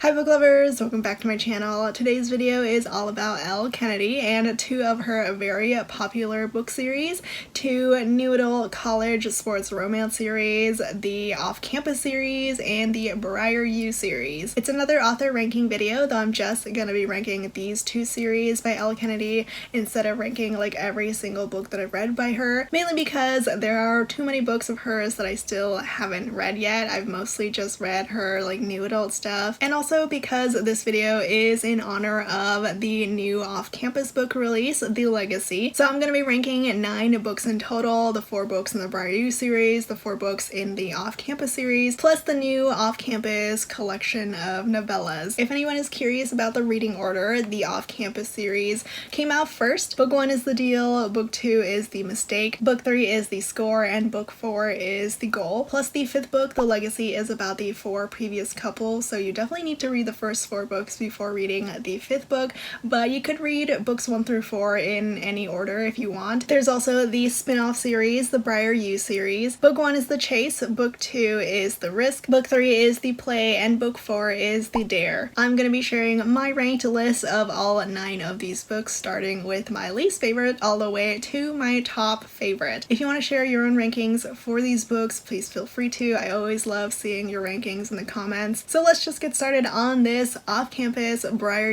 Hi book lovers, welcome back to my channel. Today's video is all about Elle Kennedy and two of her very popular book series, two new adult college sports romance series, the off-campus series, and the Briar series. It's another author ranking video, though I'm just gonna be ranking these two series by Elle Kennedy instead of ranking like every single book that I've read by her, mainly because there are too many books of hers that I still haven't read yet. I've mostly just read her like new adult stuff, and also because this video is in honor of the new off-campus book release, The Legacy. So I'm going to be ranking 9 books in total, the 4 books in the Briar series, the 4 books in the off-campus series, plus the new off-campus collection of novellas. If anyone is curious about the reading order, the off-campus series came out first. Book 1 is The Deal, Book 2 is The Mistake, Book 3 is The Score, and Book 4 is The Goal. Plus the 5th book, The Legacy, is about the 4 previous couples, so you definitely need to read the first 4 books before reading the 5th book, but you could read books 1 through 4 in any order if you want. There's also the spin-off series, the Briar series. Book 1 is The Chase, Book 2 is The Risk, Book 3 is The Play, and Book 4 is The Dare. I'm going to be sharing my ranked list of all 9 of these books, starting with my least favorite all the way to my top favorite. If you want to share your own rankings for these books, please feel free to. I always love seeing your rankings in the comments. So let's just get started on this off-campus Briar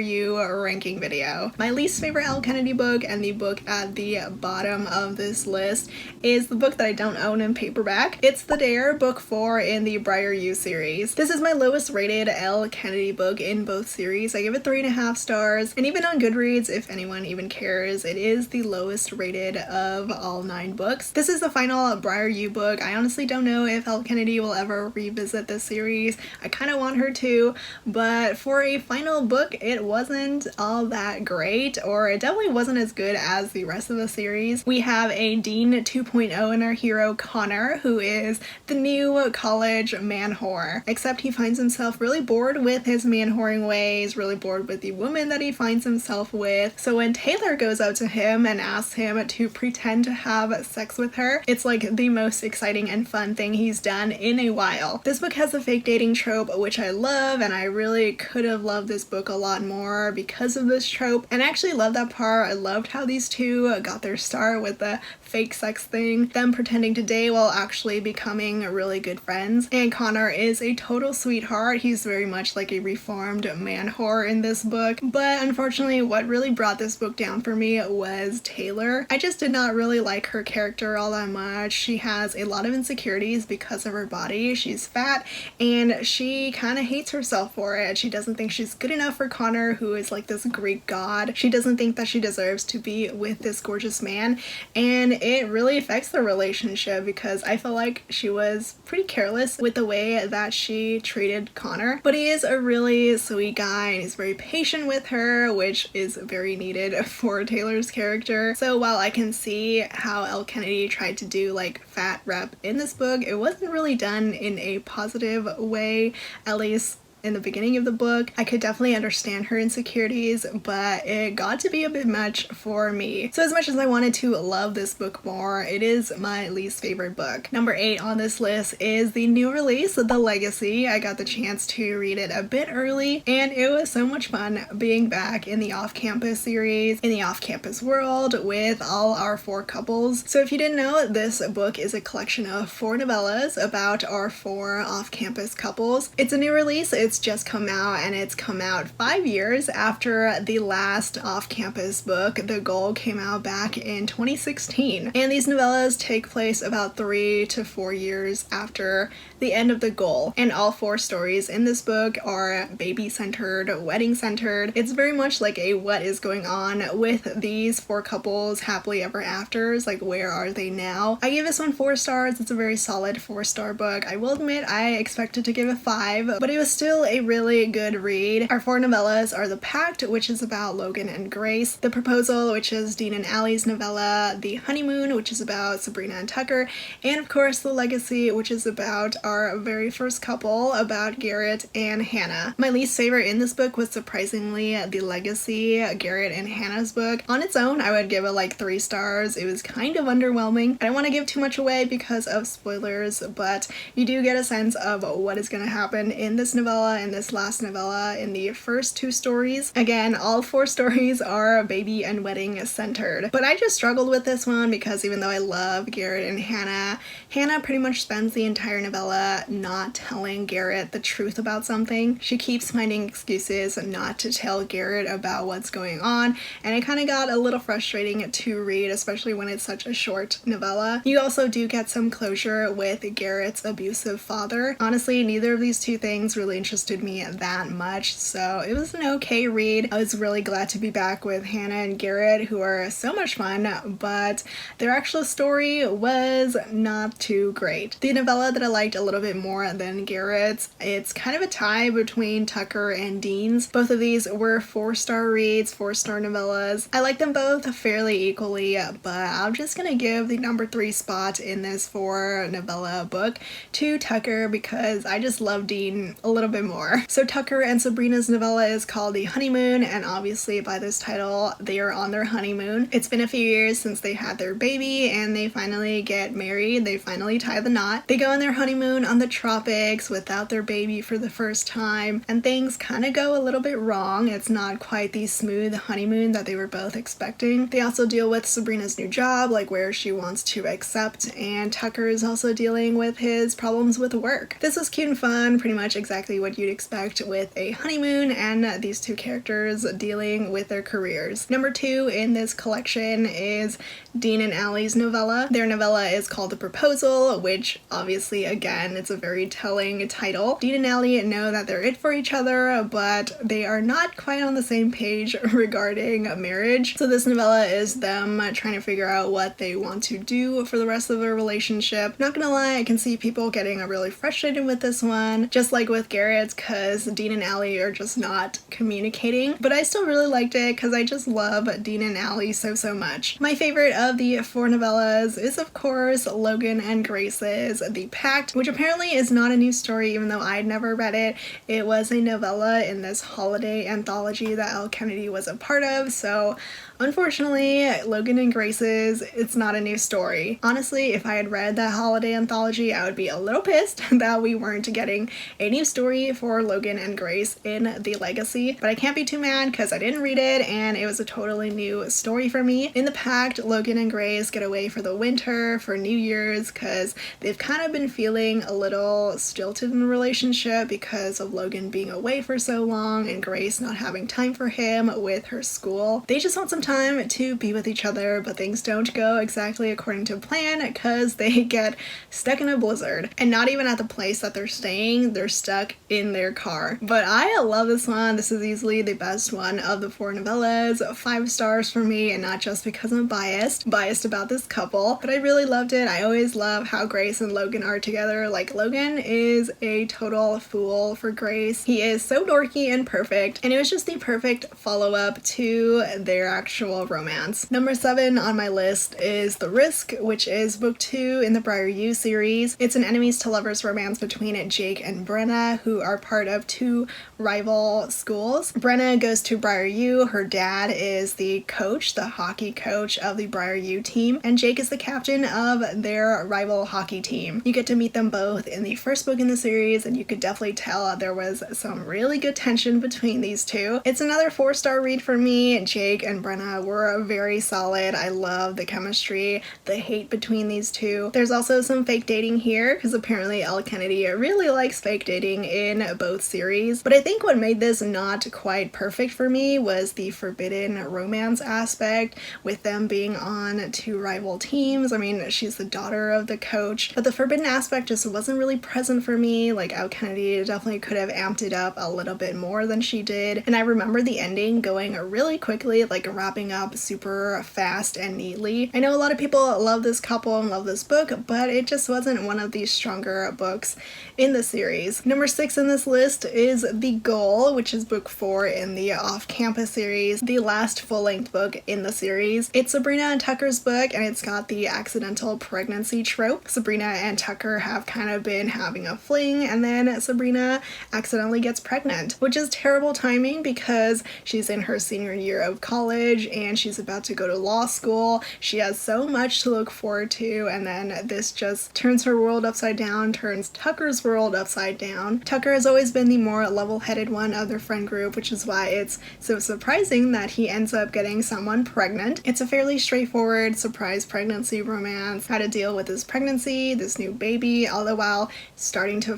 ranking video. My least favorite Elle Kennedy book, and the book at the bottom of this list, is the book that I don't own in paperback. It's The Dare, Book 4 in the Briar series. This is my lowest rated Elle Kennedy book in both series. I give it 3.5 stars, and even on Goodreads, if anyone even cares, it is the lowest rated of all 9 books. This is the final Briar book. I honestly don't know if Elle Kennedy will ever revisit this series. I kind of want her to, but for a final book, it wasn't all that great, or it definitely wasn't as good as the rest of the series. We have a Dean 2.0 in our hero Connor, who is the new college man whore, except he finds himself really bored with his man whoring ways, really bored with the woman that he finds himself with. So when Taylor goes out to him and asks him to pretend to have sex with her, it's like the most exciting and fun thing he's done in a while. This book has a fake dating trope, which I love, and I really could have loved this book a lot more because of this trope, and I actually love that part. I loved how these two got their start with the fake sex thing, them pretending to date while actually becoming really good friends. And Connor is a total sweetheart. He's very much like a reformed man whore in this book, but unfortunately what really brought this book down for me was Taylor. I just did not really like her character all that much. She has a lot of insecurities because of her body. She's fat, and she kind of hates herself for it. She doesn't think she's good enough for Connor, who is like this Greek god. She doesn't think that she deserves to be with this gorgeous man, and it really affects the relationship because I feel like she was pretty careless with the way that she treated Connor. But he is a really sweet guy, and he's very patient with her, which is very needed for Taylor's character. So while I can see how Elle Kennedy tried to do like fat rep in this book, it wasn't really done in a positive way, at least in the beginning of the book. I could definitely understand her insecurities, but it got to be a bit much for me. So as much as I wanted to love this book more, it is my least favorite book. Number 8 on this list is the new release, The Legacy. I got the chance to read it a bit early, and it was so much fun being back in the off-campus series, in the off-campus world with all our 4 couples. So if you didn't know, this book is a collection of 4 novellas about our 4 off-campus couples. It's a new release. It's just come out, and it's come out 5 years after the last off-campus book, The Goal, came out back in 2016. And these novellas take place about 3 to 4 years after the end of The Goal. And all 4 stories in this book are baby-centered, wedding-centered. It's very much like a what is going on with these 4 couples happily ever afters, like where are they now. I gave this one 4 stars. It's a very solid 4-star book. I will admit I expected to give it 5, but it was still a really good read. Our 4 novellas are The Pact, which is about Logan and Grace, The Proposal, which is Dean and Allie's novella, The Honeymoon, which is about Sabrina and Tucker, and of course The Legacy, which is about our very first couple about Garrett and Hannah. My least favorite in this book was surprisingly the Legacy, Garrett and Hannah's book. On its own, I would give it like 3 stars. It was kind of underwhelming. I don't want to give too much away because of spoilers, but you do get a sense of what is going to happen in this novella and this last novella in the first 2 stories. Again, all 4 stories are baby and wedding centered, but I just struggled with this one because even though I love Garrett and Hannah, Hannah pretty much spends the entire novella not telling Garrett the truth about something. She keeps finding excuses not to tell Garrett about what's going on, and it kind of got a little frustrating to read, especially when it's such a short novella. You also do get some closure with Garrett's abusive father. Honestly, neither of these 2 things really interested me that much, so it was an okay read. I was really glad to be back with Hannah and Garrett, who are so much fun, but their actual story was not too great. The novella that I liked a little bit more than Garrett's, it's kind of a tie between Tucker and Dean's. Both of these were 4-star reads, 4-star novellas. I like them both fairly equally, but I'm just gonna give the number 3 spot in this 4 novella book to Tucker because I just love Dean a little bit more. So Tucker and Sabrina's novella is called The Honeymoon, and obviously by this title they are on their honeymoon. It's been a few years since they had their baby and they finally get married. They finally tie the knot. They go on their honeymoon on the tropics without their baby for the first time, and things kind of go a little bit wrong. It's not quite the smooth honeymoon that they were both expecting. They also deal with Sabrina's new job, like where she wants to accept, and Tucker is also dealing with his problems with work. This was cute and fun, pretty much exactly what you'd expect with a honeymoon, and these 2 characters dealing with their careers. Number 2 in this collection is Dean and Allie's novella. Their novella is called The Proposal, which obviously, again, it's a very telling title. Dean and Allie know that they're it for each other, but they are not quite on the same page regarding marriage. So this novella is them trying to figure out what they want to do for the rest of their relationship. Not gonna lie, I can see people getting really frustrated with this one, just like with Garrett's, because Dean and Allie are just not communicating, but I still really liked it because I just love Dean and Allie so much. My favorite of the 4 novellas is of course Logan and Grace's The Pact, which apparently is not a new story even though I'd never read it. It was a novella in this holiday anthology that Elle Kennedy was a part of, so unfortunately, Logan and Grace's, it's not a new story. Honestly, if I had read that holiday anthology, I would be a little pissed that we weren't getting a new story for Logan and Grace in The Legacy, but I can't be too mad because I didn't read it and it was a totally new story for me. In The Pact, Logan and Grace get away for the winter, for New Year's, because they've kind of been feeling a little stilted in the relationship because of Logan being away for so long and Grace not having time for him with her school. They just want some time to be with each other, but things don't go exactly according to plan because they get stuck in a blizzard, and not even at the place that they're staying, they're stuck in their car. But I love this one. This is easily the best one of the 4 novellas. 5 stars for me, and not just because I'm biased about this couple, but I really loved it. I always love how Grace and Logan are together. Like, Logan is a total fool for Grace. He is so dorky and perfect, and it was just the perfect follow-up to their actual romance. Number 7 on my list is The Risk, which is book 2 in the Briar U series. It's an enemies to lovers romance between Jake and Brenna, who are part of 2 rival schools. Brenna goes to Briar U. Her dad is the coach, the hockey coach of the Briar U team, and Jake is the captain of their rival hockey team. You get to meet them both in the first book in the series, and you could definitely tell there was some really good tension between these 2. It's another 4-star read for me. Jake and Brenna were very solid. I love the chemistry, the hate between these 2. There's also some fake dating here because apparently Elle Kennedy really likes fake dating in both series, but I think what made this not quite perfect for me was the forbidden romance aspect with them being on 2 rival teams. I mean, she's the daughter of the coach, but the forbidden aspect just wasn't really present for me. Like, Elle Kennedy definitely could have amped it up a little bit more than she did, and I remember the ending going really quickly, like wrapping up super fast and neatly. I know a lot of people love this couple and love this book, but it just wasn't one of the stronger books in the series. Number 6 in this list is The Goal, which is book 4 in the Off-Campus series, the last full-length book in the series. It's Sabrina and Tucker's book, and it's got the accidental pregnancy trope. Sabrina and Tucker have kind of been having a fling, and then Sabrina accidentally gets pregnant, which is terrible timing because she's in her senior year of college and she's about to go to law school. She has so much to look forward to, and then this just turns her world upside down, turns Tucker's world upside down. Tucker has always been the more level-headed one of their friend group, which is why it's so surprising that he ends up getting someone pregnant. It's a fairly straightforward surprise pregnancy romance, how to deal with his pregnancy, this new baby, all the while starting to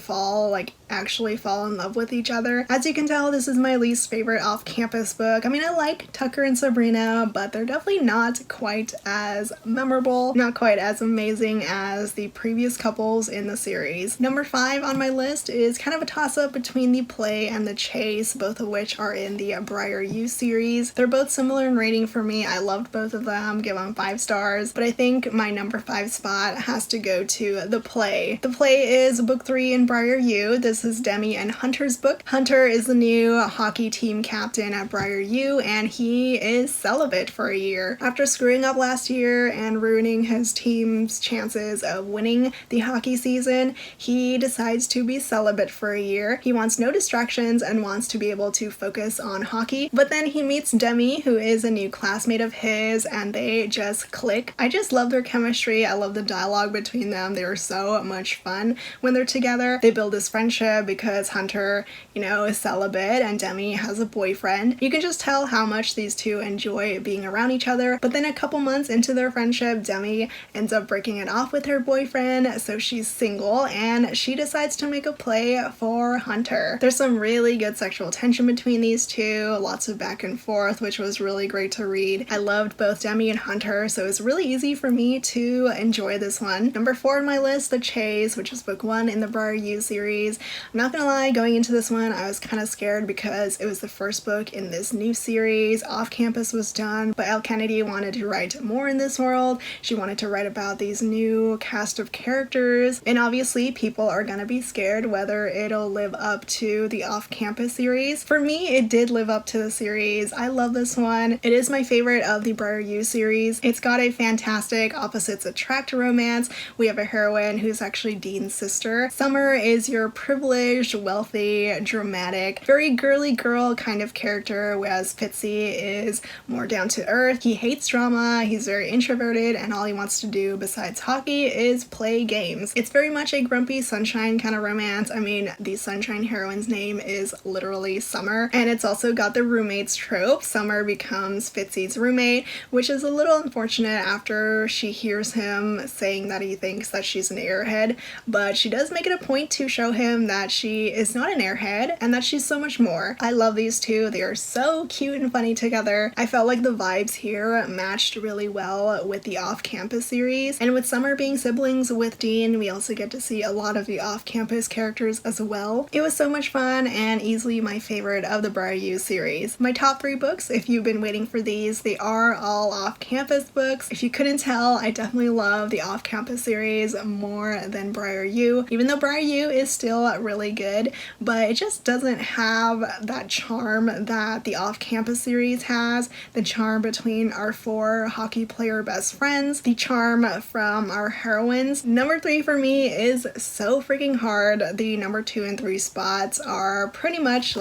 actually fall in love with each other. As you can tell, this is my least favorite off-campus book. I mean, I like Tucker and Sabrina, but they're definitely not quite as memorable, not quite as amazing as the previous couples in the series. Number 5 on my list is kind of a toss-up between The Play and The Chase, both of which are in the Briar U series. They're both similar in rating for me. I loved both of them, give them 5 stars, but I think my number 5 spot has to go to The Play. The Play is book 3 in Briar U. This is Demi and Hunter's book. Hunter is the new hockey team captain at Briar U, and he is celibate for a year. After screwing up last year and ruining his team's chances of winning the hockey season, he decides to be celibate for a year. He wants no distractions and wants to be able to focus on hockey, but then he meets Demi, who is a new classmate of his, and they just click. I just love their chemistry. I love the dialogue between them. They are so much fun when they're together. They build this friendship because Hunter, is celibate and Demi has a boyfriend. You can just tell how much these two enjoy being around each other, but then a couple months into their friendship, Demi ends up breaking it off with her boyfriend, so she's single, and she decides to make a play for Hunter. There's some really good sexual tension between these two, lots of back and forth, which was really great to read. I loved both Demi and Hunter, so it's really easy for me to enjoy this one. Number 4 on my list, The Chase, which is book 1 in the Briar U series. I'm not gonna lie, going into this one, I was kind of scared because it was the first book in this new series. Off Campus was done, but Elle Kennedy wanted to write more in this world. She wanted to write about these new cast of characters, and obviously people are gonna be scared whether it'll live up to the Off Campus series. For me, it did live up to the series. I love this one. It is my favorite of the Briar U series. It's got a fantastic opposites attract romance. We have a heroine who's actually Dean's sister. Summer is your privileged, wealthy, dramatic, very girly girl kind of character, whereas Fitzy is more down to earth. He hates drama, he's very introverted, and all he wants to do besides hockey is play games. It's very much a grumpy sunshine kind of romance. I mean, the sunshine heroine's name is literally Summer, and it's also got the roommates trope. Summer becomes Fitzy's roommate, which is a little unfortunate after she hears him saying that he thinks that she's an airhead, but she does make it a point to show him that she is not an airhead and that she's so much more. I love these two. They are so cute and funny together. I felt like the vibes here matched really well with the off-campus series, and with Summer being siblings with Dean, we also get to see a lot of the off-campus characters as well. It was so much fun and easily my favorite of the Briar U series. My top 3 books, if you've been waiting for these, they are all off-campus books. If you couldn't tell, I definitely love the off-campus series more than Briar U, even though Briar U is still really good, but it just doesn't have that charm that the off-campus series has, the charm between our 4 hockey player best friends, the charm from our heroines. Number 3 for me is so freaking hard. The number 2 and 3 spots are pretty much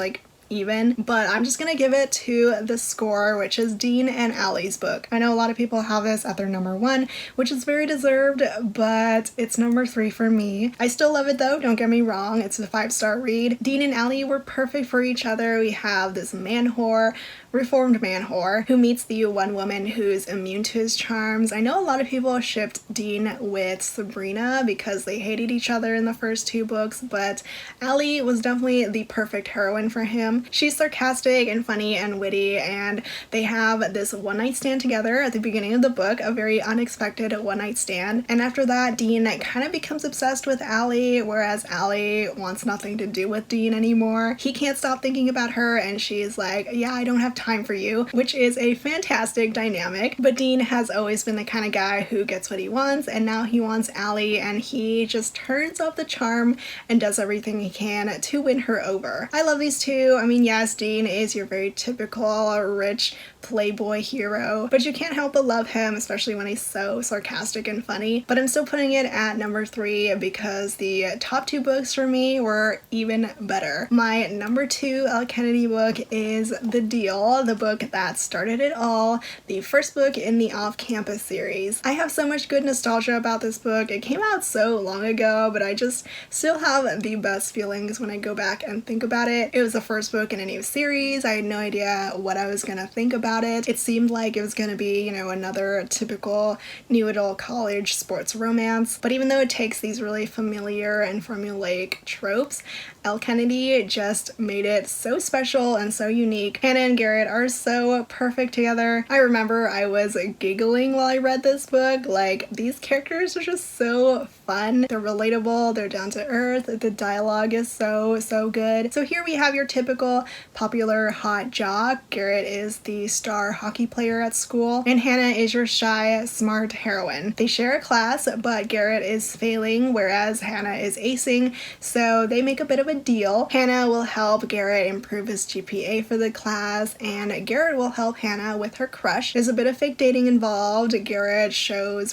even, but I'm just gonna give it to The Score, which is Dean and Allie's book. I know a lot of people have this at their number 1, which is very deserved, but it's number 3 for me. I still love it though, don't get me wrong, it's a 5-star read. Dean and Allie were perfect for each other. We have this man whore, reformed man whore, who meets the one woman who's immune to his charms. I know a lot of people shipped Dean with Sabrina because they hated each other in the first 2 books, but Allie was definitely the perfect heroine for him. She's sarcastic and funny and witty, and they have this one-night stand together at the beginning of the book, a very unexpected one-night stand, and after that Dean kind of becomes obsessed with Allie, whereas Allie wants nothing to do with Dean anymore. He can't stop thinking about her, and she's like, yeah, I don't have time for you, which is a fantastic dynamic. But Dean has always been the kind of guy who gets what he wants, and now he wants Allie, and he just turns up the charm and does everything he can to win her over. I love these two. I mean, yes, Dean is your very typical rich playboy hero, but you can't help but love him, especially when he's so sarcastic and funny. But I'm still putting it at number 3 because the top 2 books for me were even better. My number 2 Elle Kennedy book is The Deal, the book that started it all, the first book in the off-campus series. I have so much good nostalgia about this book. It came out so long ago, but I just still have the best feelings when I go back and think about it. It was the first book in a new series. I had no idea what I was gonna think about it. It seemed like it was gonna be, you know, another typical new adult college sports romance, but even though it takes these really familiar and formulaic tropes, Elle Kennedy just made it so special and so unique. Hannah and Garrett are so perfect together. I remember I was giggling while I read this book. Like, these characters are just so fun. They're relatable, they're down to earth, the dialogue is so good. So here we have your typical popular hot jock. Garrett is the star hockey player at school, and Hannah is your shy, smart heroine. They share a class, but Garrett is failing, whereas Hannah is acing, so they make a bit of a deal. Hannah will help Garrett improve his GPA for the class, and Garrett will help Hannah with her crush. There's a bit of fake dating involved. Garrett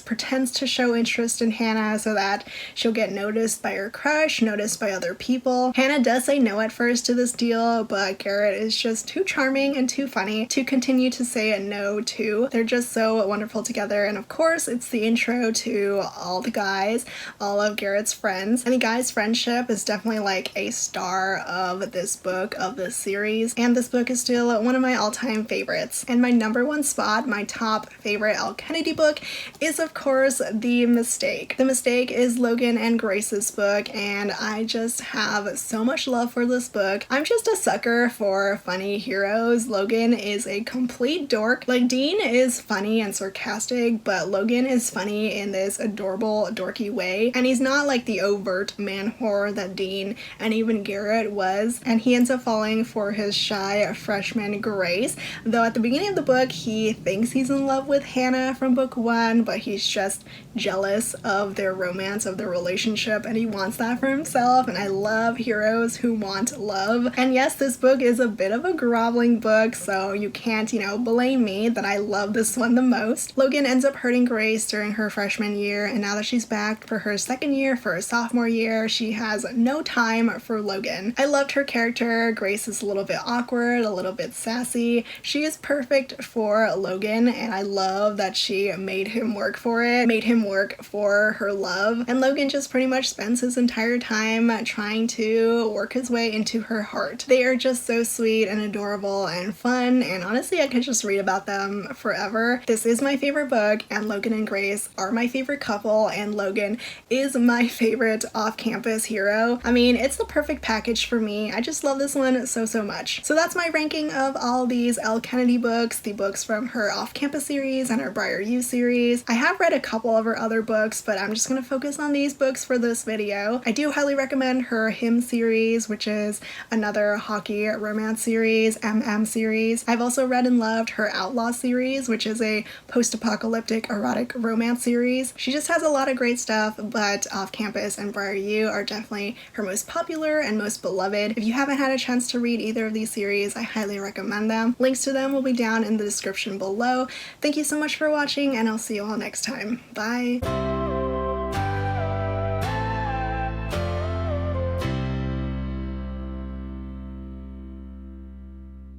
pretends to show interest in Hannah so that she'll get noticed by her crush, noticed by other people. Hannah does say no at first to this deal, but Garrett is just too charming and too funny to continue to say no to. They're just so wonderful together, and of course it's the intro to all the guys, all of Garrett's friends, and the guys' friendship is definitely like a star of this book, of this series, and this book is still one of my all-time favorites. And my number 1 spot, my top favorite Elle Kennedy book, is of course The Mistake. The Mistake is Logan and Grace's book, and I just have so much love for this book. I'm just a sucker for funny heroes. Logan is a complete dork. Like, Dean is funny and sarcastic, but Logan is funny in this adorable, dorky way, and he's not like the overt man whore that Dean and even Garrett was, and he ends up falling for his shy freshman Grace, though at the beginning of the book he thinks he's in love with Hannah from book 1, but he's just jealous of their romance, of their relationship, and he wants that for himself. And I love heroes who want love. And yes, this book is a bit of a groveling book, so you can't, you know, blame me that I love this one the most. Logan ends up hurting Grace during her freshman year, and now that she's back for her second year, for her sophomore year, she has no time for Logan. I loved her character. Grace is a little bit awkward, a little bit sassy. She is perfect for Logan, and I love that she made him work for it, made him work for her love, and Logan just pretty much spends his entire time trying to work his way into her heart. They are just so sweet and adorable and fun, and honestly I could just read about them forever. This is my favorite book, and Logan and Grace are my favorite couple, and Logan is my favorite off-campus hero. I mean, it's the perfect package for me. I just love this one so much. So that's my ranking of all these Elle Kennedy books, the books from her off-campus series and her Briar U series. I have read a couple of her other books, but I'm just gonna focus on these books for this video. I do highly recommend her Him series, which is another hockey romance series, series. I've also read and loved her Outlaw series, which is a post-apocalyptic erotic romance series. She just has a lot of great stuff, but Off Campus and Briar U are definitely her most popular and most beloved. If you haven't had a chance to read either of these series, I highly recommend them. Links to them will be down in the description below. Thank you so much for watching, and I'll see you all next time. Bye!